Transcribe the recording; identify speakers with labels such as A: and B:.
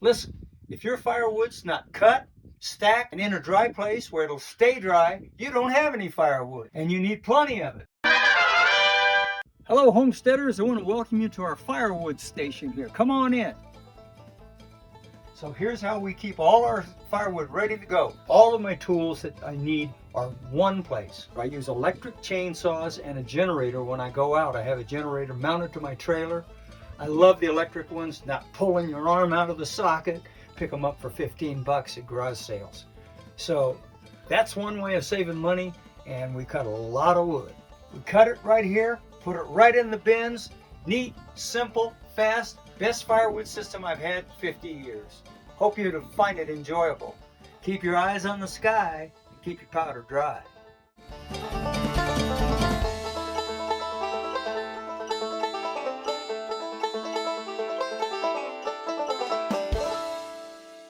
A: Listen, if your firewood's not cut, stacked, and in a dry place where it'll stay dry, you don't have any firewood, and you need plenty of it. Hello, homesteaders. I want to welcome you to our firewood station here. Come on in. So here's how we keep all our firewood ready to go. All of my tools that I need are one place. I use electric chainsaws and a generator when I go out. I have a generator mounted to my trailer. I love the electric ones, not pulling your arm out of the socket. Pick them up for 15 bucks at garage sales. So that's one way of saving money, and we cut a lot of wood. We cut it right here, put it right in the bins. Neat, simple, fast, best firewood system I've had in 50 years. Hope you find it enjoyable. Keep your eyes on the sky and keep your powder dry.